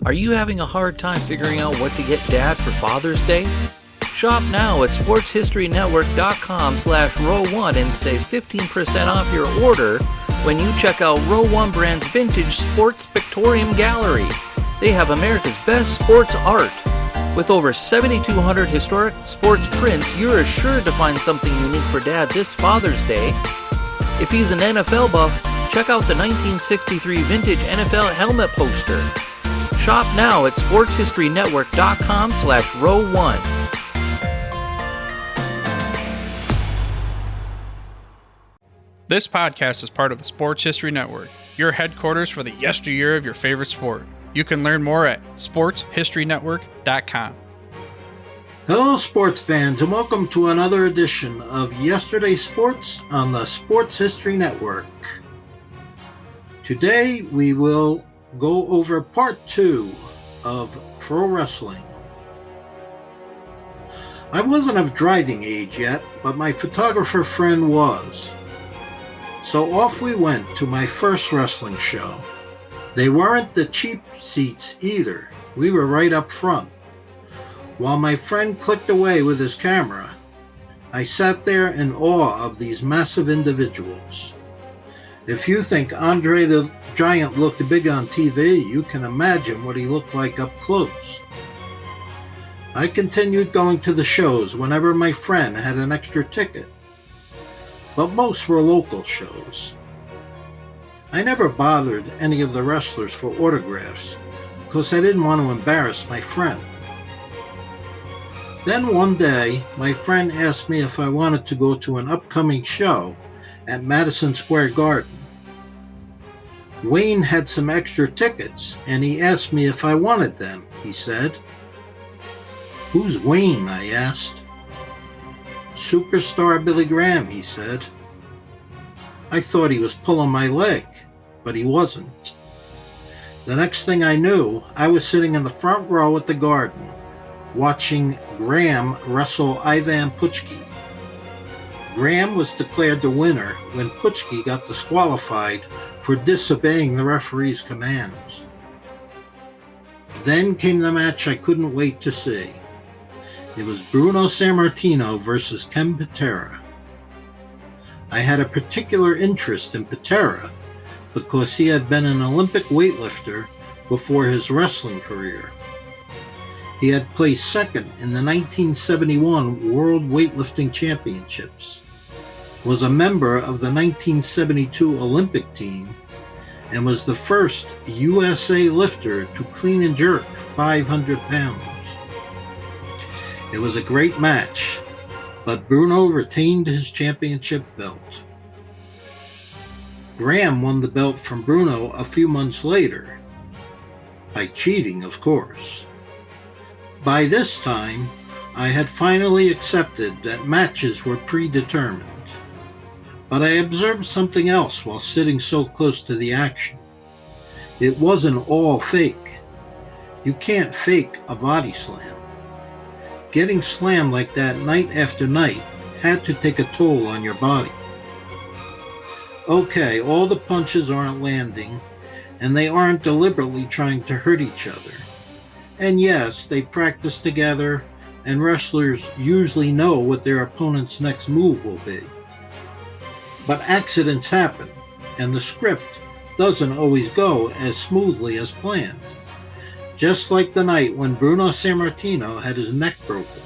Are you having a hard time figuring out what to get Dad for Father's Day? Shop now at sportshistorynetwork.com/row1 and save 15% off your order when you check out Row 1 Brand's Vintage Sports Pictorium Gallery. They have America's best sports art. With over 7,200 historic sports prints, you're assured to find something unique for Dad this Father's Day. If he's an NFL buff, check out the 1963 vintage NFL helmet poster. Shop now at sportshistorynetwork.com/row1. This podcast is part of the Sports History Network, your headquarters for the yesteryear of your favorite sport. You can learn more at sportshistorynetwork.com. Hello, sports fans, and welcome to another edition of Yesterday's Sports on the Sports History Network. Today, we will go over part 2 of pro wrestling. I wasn't of driving age yet, but my photographer friend was. So off we went to my first wrestling show. They weren't the cheap seats either. We were right up front. While my friend clicked away with his camera, I sat there in awe of these massive individuals. If you think Andre the Giant looked big on TV, you can imagine what he looked like up close. I continued going to the shows whenever my friend had an extra ticket, but most were local shows. I never bothered any of the wrestlers for autographs because I didn't want to embarrass my friend. Then one day, my friend asked me if I wanted to go to an upcoming show at Madison Square Garden. Wayne had some extra tickets, and he asked me if I wanted them, he said. "Who's Wayne?" I asked. "Superstar Billy Graham," he said. I thought he was pulling my leg, but he wasn't. The next thing I knew, I was sitting in the front row at the Garden, watching Graham wrestle Ivan Putschke. Graham was declared the winner when Putschke got disqualified for disobeying the referee's commands. Then came the match I couldn't wait to see. It was Bruno San Martino versus Ken Patera. I had a particular interest in Patera because he had been an Olympic weightlifter before his wrestling career. He had placed second in the 1971 World Weightlifting Championships, was a member of the 1972 Olympic team, and was the first USA lifter to clean and jerk 500 pounds. It was a great match, but Bruno retained his championship belt. Graham won the belt from Bruno a few months later, by cheating, of course. By this time, I had finally accepted that matches were predetermined, but I observed something else while sitting so close to the action. It wasn't all fake. You can't fake a body slam. Getting slammed like that night after night had to take a toll on your body. Okay, all the punches aren't landing, and they aren't deliberately trying to hurt each other. And yes, they practice together, and wrestlers usually know what their opponent's next move will be. But accidents happen, and the script doesn't always go as smoothly as planned. Just like the night when Bruno San Martino had his neck broken.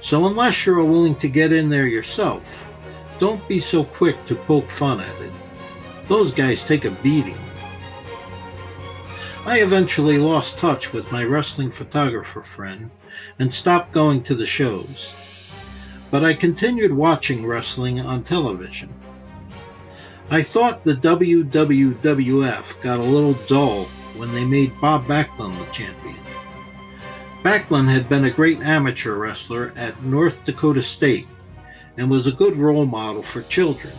So unless you're willing to get in there yourself, don't be so quick to poke fun at it. Those guys take a beating. I eventually lost touch with my wrestling photographer friend and stopped going to the shows. But I continued watching wrestling on television. I thought the WWF got a little dull when they made Bob Backlund the champion. Backlund had been a great amateur wrestler at North Dakota State and was a good role model for children.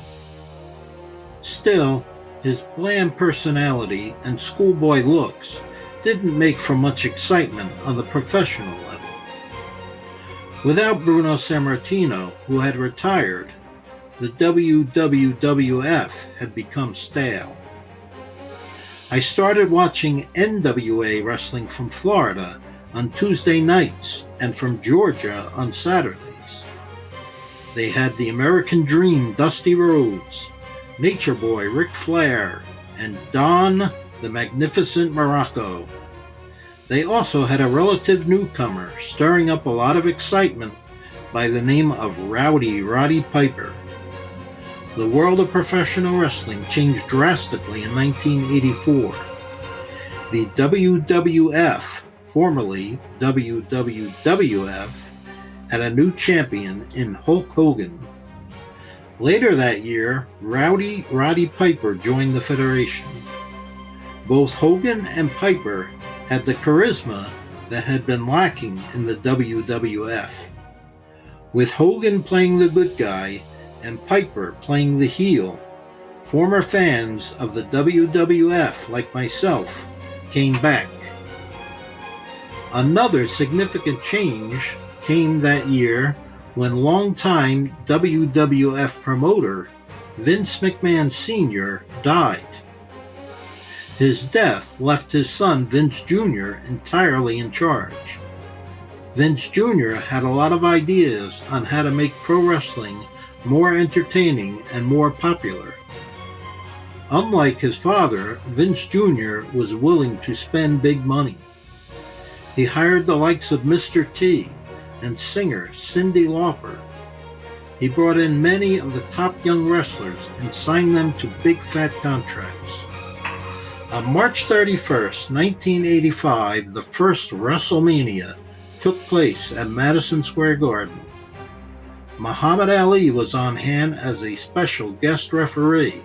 Still, his bland personality and schoolboy looks didn't make for much excitement on the professional level. Without Bruno San Martino, who had retired, the WWF had become stale. I started watching NWA wrestling from Florida on Tuesday nights and from Georgia on Saturdays. They had the American Dream Dusty Rhodes, Nature Boy Ric Flair, and Don the Magnificent Morocco. They also had a relative newcomer stirring up a lot of excitement by the name of Roddy Piper. The world of professional wrestling changed drastically in 1984. The WWF, formerly WWWF, had a new champion in Hulk Hogan. Later that year, Roddy Piper joined the federation. Both Hogan and Piper had the charisma that had been lacking in the WWF. With Hogan playing the good guy and Piper playing the heel, former fans of the WWF like myself came back. Another significant change came that year when longtime WWF promoter Vince McMahon Sr. died. His death left his son Vince Jr. entirely in charge. Vince Jr. had a lot of ideas on how to make pro wrestling more entertaining and more popular. Unlike his father, Vince Jr. was willing to spend big money. He hired the likes of Mr. T and singer Cyndi Lauper. He brought in many of the top young wrestlers and signed them to big fat contracts. On March 31st, 1985, the first Wrestlemania took place at Madison Square Garden. Muhammad Ali was on hand as a special guest referee,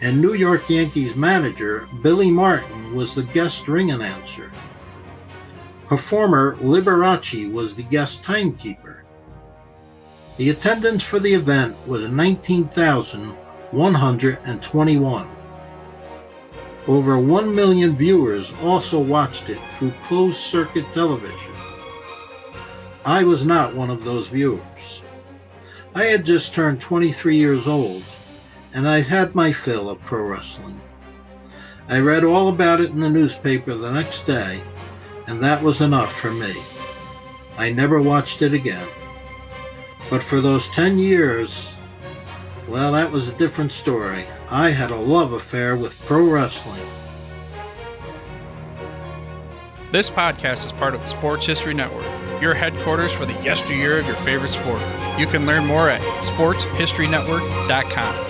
and New York Yankees manager Billy Martin was the guest ring announcer. Performer Liberace was the guest timekeeper. The attendance for the event was 19,121. Over 1 million viewers also watched it through closed-circuit television. I was not one of those viewers. I had just turned 23 years old, and I'd had my fill of pro wrestling. I read all about it in the newspaper the next day, and that was enough for me. I never watched it again. But for those 10 years, well, that was a different story. I had a love affair with pro wrestling. This podcast is part of the Sports History Network, your headquarters for the yesteryear of your favorite sport. You can learn more at sportshistorynetwork.com.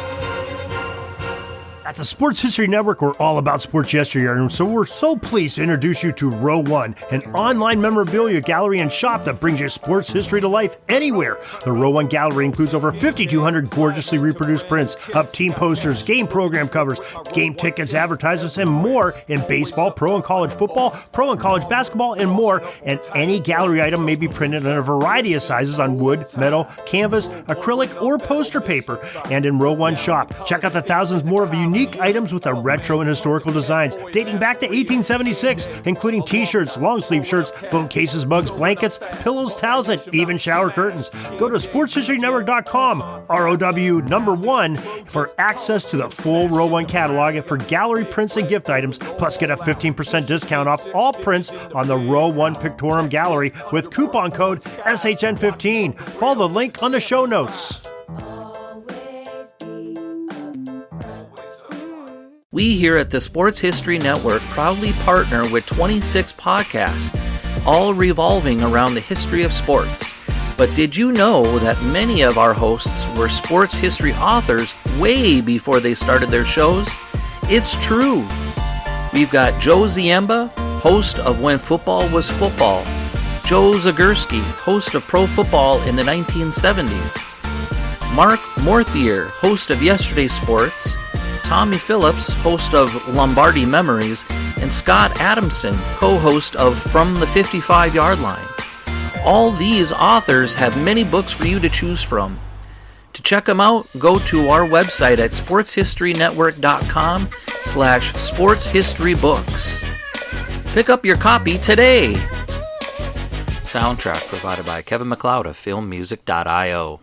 At the Sports History Network, we're all about sports yesteryear, and so we're so pleased to introduce you to Row One, an online memorabilia gallery and shop that brings your sports history to life anywhere. The Row One gallery includes over 5,200 gorgeously reproduced prints of team posters, game program covers, game tickets, advertisements, and more in baseball, pro and college football, pro and college basketball, and more. And any gallery item may be printed in a variety of sizes on wood, metal, canvas, acrylic, or poster paper. And in Row One shop, check out the thousands more of unique items with the retro and historical designs dating back to 1876, including t-shirts, long sleeve shirts, phone cases, mugs, blankets, pillows, towels, and even shower curtains. Go to sportshistorynetwork.com, ROW1, for access to the full Row One catalog and for gallery prints and gift items, plus get a 15% discount off all prints on the Row One Pictorium Gallery with coupon code SHN15. Follow the link on the show notes. We here at the Sports History Network proudly partner with 26 podcasts, all revolving around the history of sports. But did you know that many of our hosts were sports history authors way before they started their shows? It's true. We've got Joe Ziemba, host of When Football Was Football, Joe Zagurski, host of Pro Football in the 1970s, Mark Morthier, host of Yesterday's Sports, Tommy Phillips, host of Lombardi Memories, and Scott Adamson, co-host of From the 55-Yard Line. All these authors have many books for you to choose from. To check them out, go to our website at sportshistorynetwork.com/sportshistorybooks. Pick up your copy today. Soundtrack provided by Kevin MacLeod of filmmusic.io.